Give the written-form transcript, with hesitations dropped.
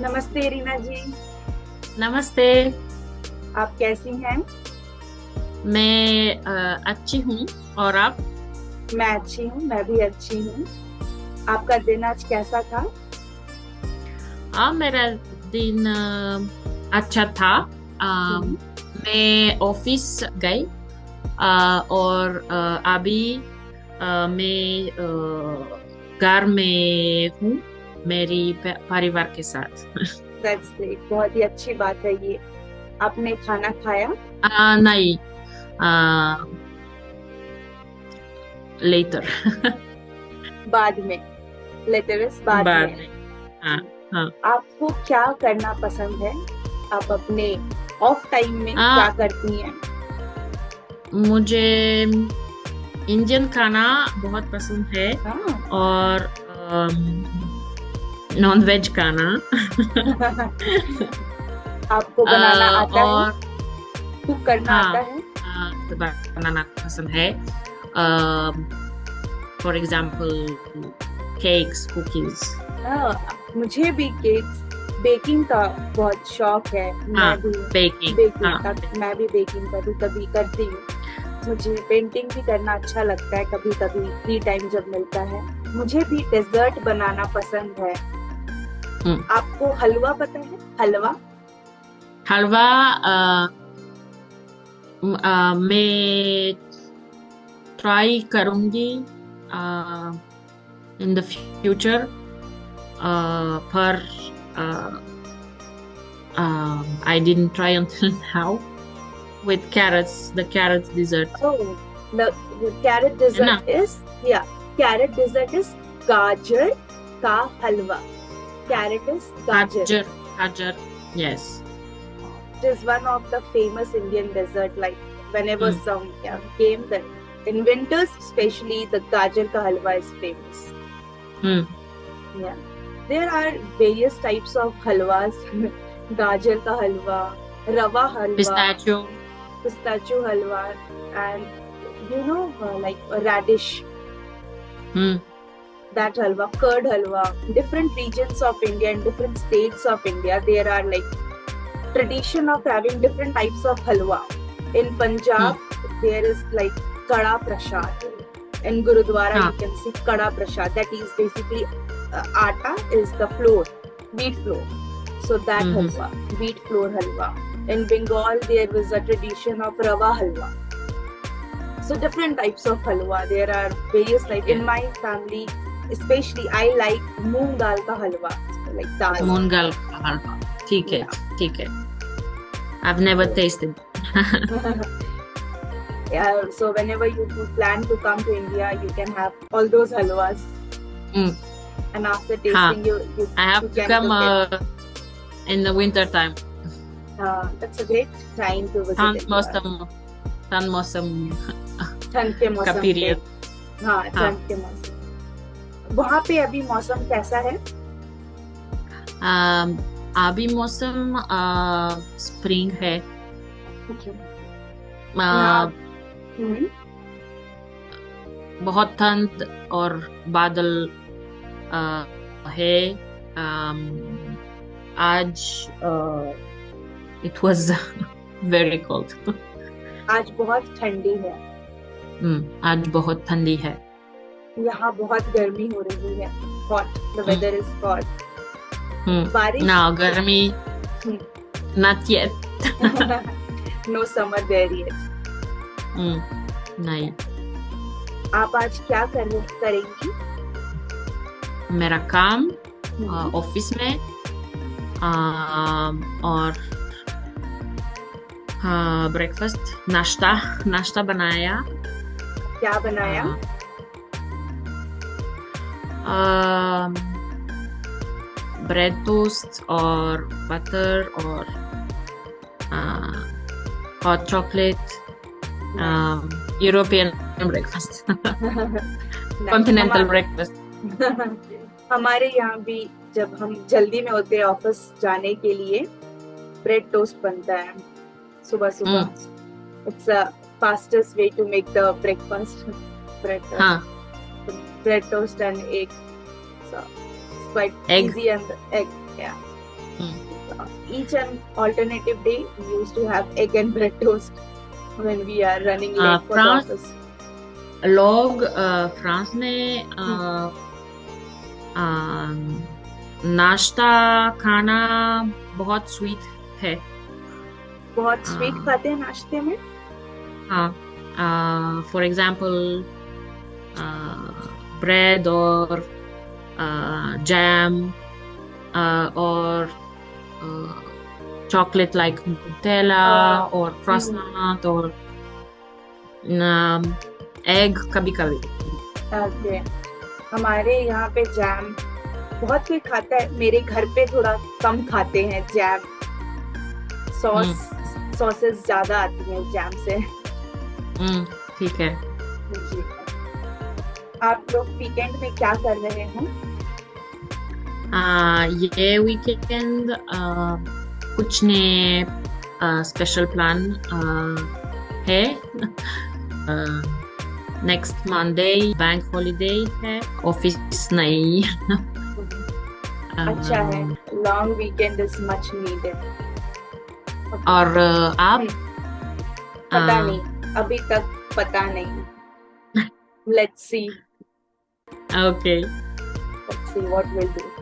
नमस्ते रीना जी। नमस्ते। आप कैसी हैं? मैं अच्छी हूँ। और आप? मैं अच्छी हूँ, मैं भी अच्छी हूँ। आपका दिन आज कैसा था? मेरा दिन अच्छा था। हम्म। मैं ऑफिस गई और अभी मैं घर में हूँ मेरी परिवार के साथ। दैट्स ग्रेट, बहुत ही अच्छी बात है ये। आपने खाना खाया? नहीं, लेटर। बाद में। लेटरस बाद में। बाद में। हाँ। हाँ। आपको क्या करना पसंद है? आप अपने ऑफ टाइम में क्या आ, करती हैं? मुझे इंडियन खाना बहुत पसंद है। हाँ। और नॉन वेज खाना। आपको बनाना आता है? और कुक करना आता हाँ, है? बनाना पसंद है। For example cakes, cookies. हाँ, मुझे भी केक्स बेकिंग का बहुत शौक है। हाँ, मैं भी बेकिंग। बेकिंग हाँ। का मैं भी बेकिंग कभी कभी करती हूँ। मुझे पेंटिंग भी करना अच्छा लगता है कभी कभी फ्री टाइम जब मिलता है। मुझे भी डेजर्ट बनाना पसंद है। हम्म, आपको हलवा पता है? हलवा। हलवा। मैं ट्राई करूंगी इन द फ्यूचर, पर I didn't try until now with carrots, the carrot dessert. Oh, the carrot है ना? dessert is, yeah, carrot dessert is गाजर का हलवा। Carrot is गाजर. Gajar, gajar. Yes. It is one of the famous Indian dessert. Like whenever Mm, some came, that in winters especially the gajar ka halwa is famous. mm. Yeah, there are various types of halwas. Gajar ka halwa, rava halwa, Pistachio. pistachio halwa, and like a radish. Mm, That halwa, curd halwa. Different regions of India and different states of India, there are like tradition of having different types of halwa. In mm. Punjab, there is like kada prasad. In Gurudwara, हाँ. you can see kada prasad. That is basically atta is the flour, wheat flour. So that Mm-hmm. halwa, wheat flour halwa. In Bengal, there was a tradition of rava halwa. So different types of halwa. There are various types. Yeah. In my family, especially, I like moong dal ka halwa, so like dal. मूंगल का हलवा। ठीक है। Yeah. ठीक है। I've never tasted. Yeah, so whenever you plan to come to India, you can have all those halwas, Mm. and after हाँ, tasting, you I you have to can come cook it. in the winter time. That's a great time to visit ठंड India. मौसम, ठंड मौसम ठंड के का मौसम पे। पीरियड। हाँ, हाँ। ठंड के मौसम। वहाँ पे अभी मौसम कैसा है? अम, अभी मौसम स्प्रिंग है। Okay. यहाँ। अ, हम्म। बहुत ठंड और बादल है। अम, आज it was very cold. आज बहुत ठंडी है। आज बहुत ठंडी है। यहाँ बहुत गर्मी हो रही है। Hot. The hmm, weather is hot. ना बारिश। गर्मी, not yet. No summer there yet. नहीं। आप आज क्या करेंगी? मेरा काम हम्म। ऑफिस में, और ब्रेकफास्ट, नाश्ता नाश्ता बनाया। क्या बनाया? ब्रेड टोस्ट और बटर और hot chocolate. Nice. European breakfast. Nice. Continental breakfast. हमारे यहाँ भी जब हम जल्दी में होते हैं ऑफिस जाने के लिए, ब्रेड टोस्ट बनता है सुबह सुबह। It's a fastest way to make the breakfast. Bread हाँ। Toast, bread toast and egg, so it's quite egg. easy, and the egg, yeah. Each and alternative day, we used to have egg and bread toast when we are running late for the France office. लोग France में नाश्ता खाना बहुत sweet है। बहुत sweet खाते हैं नाश्ते में। हाँ, फॉर एग्जाम्पल ब्रेड और जैम और chocolate like Nutella or croissant और egg कभी कभी। ओके, हमारे यहाँ पे जैम बहुत कोई खाता है, मेरे घर पे थोड़ा कम खाते हैं जैम। सॉसेस ज्यादा आती हैं जैम से। ठीक है। जी, आप लोग वीकेंड में क्या कर रहे हैं? ये वीकेंड कुछ ने स्पेशल प्लान है। नेक्स्ट मंडे बैंक हॉलिडे है, ऑफिस नहीं। अच्छा है, long weekend is much needed. और आप? पता नहीं, अभी तक पता नहीं। Let's see okay, what will do.